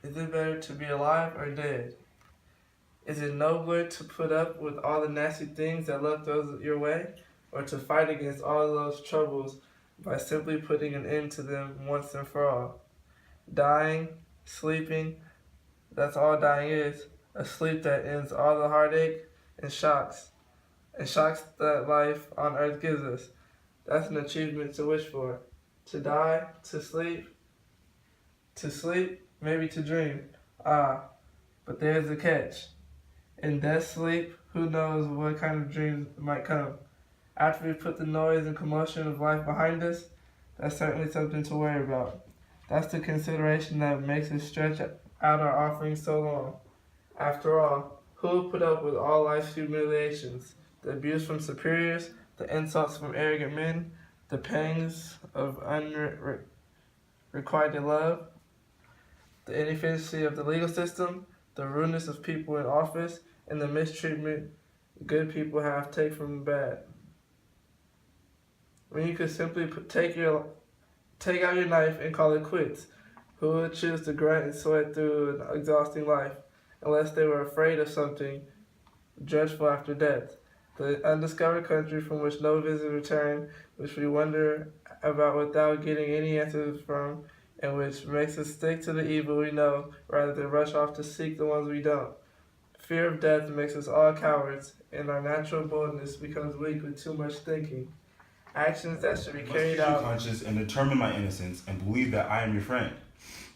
Is it better to be alive or dead? Is it nobler to put up with all the nasty things that love throws your way, or to fight against all those troubles by simply putting an end to them once and for all? Dying, sleeping, that's all dying is. A sleep that ends all the heartache and shocks that life on earth gives us. That's an achievement to wish for. To die, to sleep, maybe to dream. Ah, but there's a catch. In death sleep, who knows what kind of dreams might come. After we put the noise and commotion of life behind us, that's certainly something to worry about. That's the consideration that makes us stretch out our offerings so long. After all, who will put up with all life's humiliations? The abuse from superiors, the insults from arrogant men, the pangs of unrequited love, the inefficiency of the legal system, the rudeness of people in office, and the mistreatment good people have take from bad. When you could simply take out your knife and call it quits, who would choose to grunt and sweat through an exhausting life, unless they were afraid of something dreadful after death? The undiscovered country from which no visitors return, which we wonder about without getting any answers from, and which makes us stick to the evil we know rather than rush off to seek the ones we don't. Fear of death makes us all cowards, and our natural boldness becomes weak with too much thinking. Actions that should be carried out. Conscience and determine my innocence, and believe that I am your friend,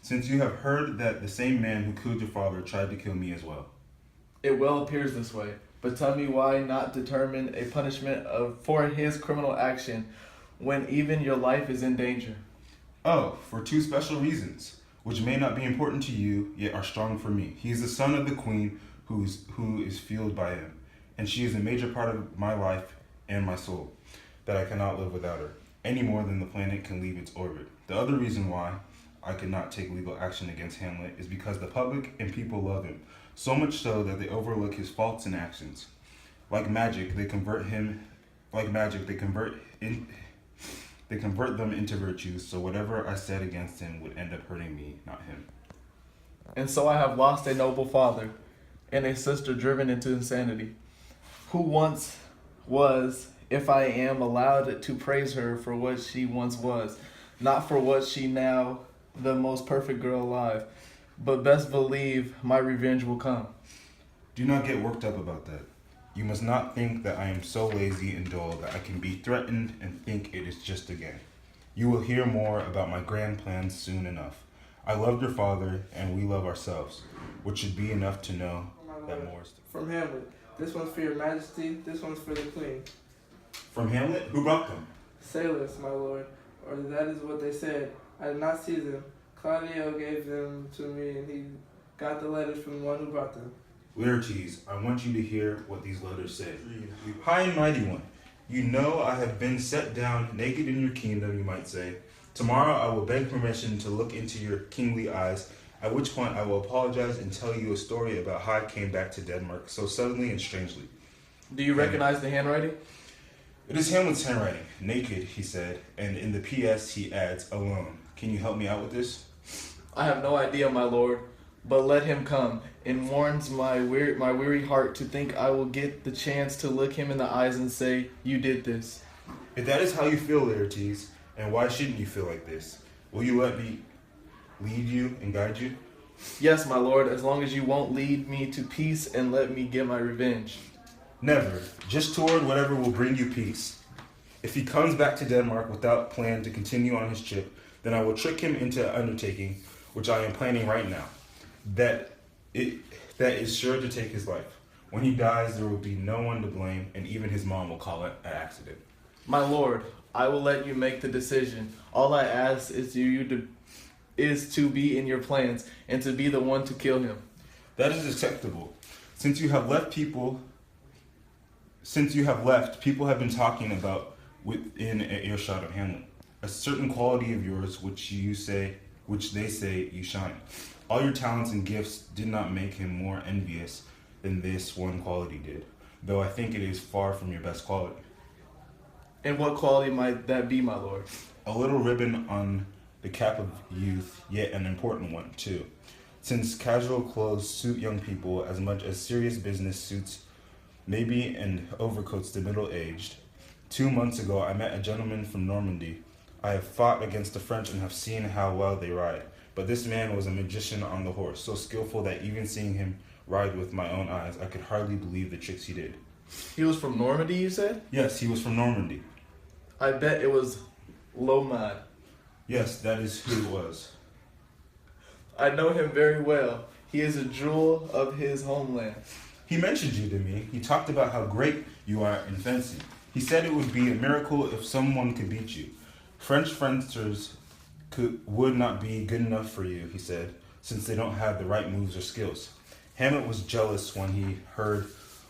since you have heard that the same man who killed your father tried to kill me as well. It well appears this way, but tell me why not determine a punishment for his criminal action when even your life is in danger? Oh, for two special reasons, which may not be important to you, yet are strong for me. He is the son of the queen who is fueled by him, and she is a major part of my life and my soul, that I cannot live without her, any more than the planet can leave its orbit. The other reason why I could not take legal action against Hamlet is because the public and people love him, so much so that they overlook his faults and actions. Like magic, they convert them into virtues, so whatever I said against him would end up hurting me, not him. And so I have lost a noble father and a sister driven into insanity, who once was, if I am allowed to praise her for what she once was, not for what she now, the most perfect girl alive, but best believe my revenge will come. Do not get worked up about that. You must not think that I am so lazy and dull that I can be threatened and think it is just a game. You will hear more about my grand plans soon enough. I loved your father, and we love ourselves, which should be enough to know that more is From Hamlet. This one's for your majesty, this one's for the queen. From Hamlet? Who brought them? Sailors, my lord, or that is what they said. I did not see them. Claudio gave them to me, and he got the letters from the one who brought them. Laertes, I want you to hear what these letters say. High and mighty one, you know I have been set down naked in your kingdom, you might say. Tomorrow I will beg permission to look into your kingly eyes, at which point I will apologize and tell you a story about how I came back to Denmark so suddenly and strangely. Do you recognize the handwriting? It is Hamlet's handwriting. Naked, he said, and in the P.S. he adds, alone. Can you help me out with this? I have no idea, my lord, but let him come. It warms my weary heart to think I will get the chance to look him in the eyes and say, you did this. If that is how you feel, Laertes, and why shouldn't you feel like this? Will you let me lead you and guide you? Yes, my lord, as long as you won't lead me to peace and let me get my revenge. Never. Just toward whatever will bring you peace. If he comes back to Denmark without plan to continue on his trip, then I will trick him into an undertaking, which I am planning right now. That is sure to take his life. When he dies, there will be no one to blame, and even his mom will call it an accident. My lord, I will let you make the decision. All I ask is to be in your plans and to be the one to kill him. That is acceptable. Since you have left, people have been talking about within an earshot of Hamlet. A certain quality of yours which they say you shine. All your talents and gifts did not make him more envious than this one quality did, though I think it is far from your best quality. And what quality might that be, my lord? A little ribbon on the cap of youth, yet an important one, too. since casual clothes suit young people as much as serious business suits maybe and overcoats the middle-aged. 2 months ago, I met a gentleman from Normandy. I have fought against the French and have seen how well they ride. But this man was a magician on the horse, so skillful that even seeing him ride with my own eyes, I could hardly believe the tricks he did. He was from Normandy, you said? Yes, he was from Normandy. I bet it was Lomad. Yes, that is who it was. I know him very well. He is a jewel of his homeland. He mentioned you to me. He talked about how great you are in fencing. He said it would be a miracle if someone could beat you. French fencers would not be good enough for you, he said, since they don't have the right moves or skills. Hamlet was jealous when he heard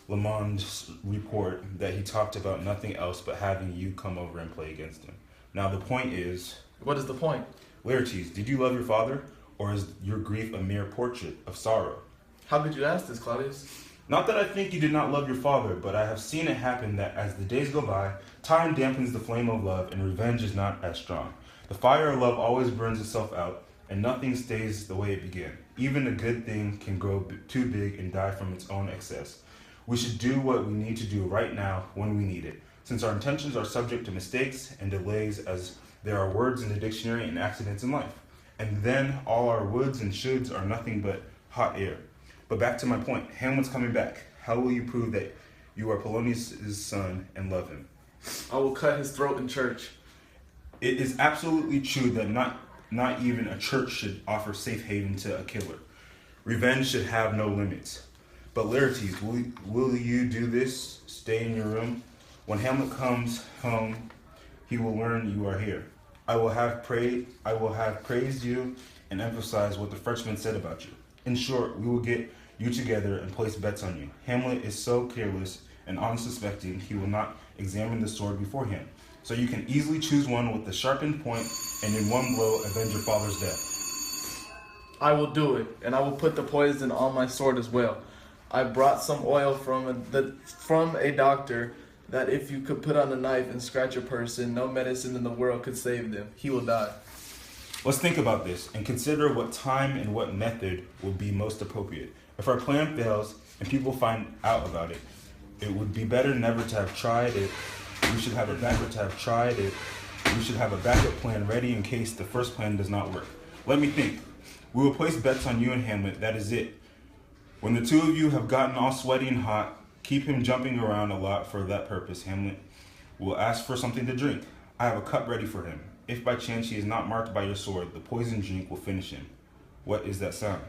Lamond's report that he talked about nothing else but having you come over and play against him. Now the point is... What is the point? Laertes, did you love your father, or is your grief a mere portrait of sorrow? How could you ask this, Claudius? Not that I think you did not love your father, but I have seen it happen that as the days go by, time dampens the flame of love and revenge is not as strong. The fire of love always burns itself out, and nothing stays the way it began. Even a good thing can grow too big and die from its own excess. We should do what we need to do right now when we need it, since our intentions are subject to mistakes and delays as there are words in the dictionary and accidents in life. And then all our woulds and shoulds are nothing but hot air. But back to my point, Hamlet's coming back. How will you prove that you are Polonius' son and love him? I will cut his throat in church. It is absolutely true that not even a church should offer safe haven to a killer. Revenge should have no limits. But Laertes, will you do this? Stay in your room? When Hamlet comes home, he will learn you are here. I will have praised you and emphasized what the Frenchman said about you. In short, we will get you together and place bets on you. Hamlet is so careless and unsuspecting, he will not examine the sword beforehand. So you can easily choose one with the sharpened point and in one blow avenge your father's death. I will do it, and I will put the poison on my sword as well. I brought some oil from a doctor that if you could put on a knife and scratch a person, no medicine in the world could save them. He will die. Let's think about this and consider what time and what method will be most appropriate. If our plan fails and people find out about it, it would be better never to have tried it. We should have a backup plan ready in case the first plan does not work. Let me think. We will place bets on you and Hamlet, that is it. When the two of you have gotten all sweaty and hot, keep him jumping around a lot for that purpose. Hamlet will ask for something to drink. I have a cup ready for him. If by chance he is not marked by your sword, the poison drink will finish him. What is that sound?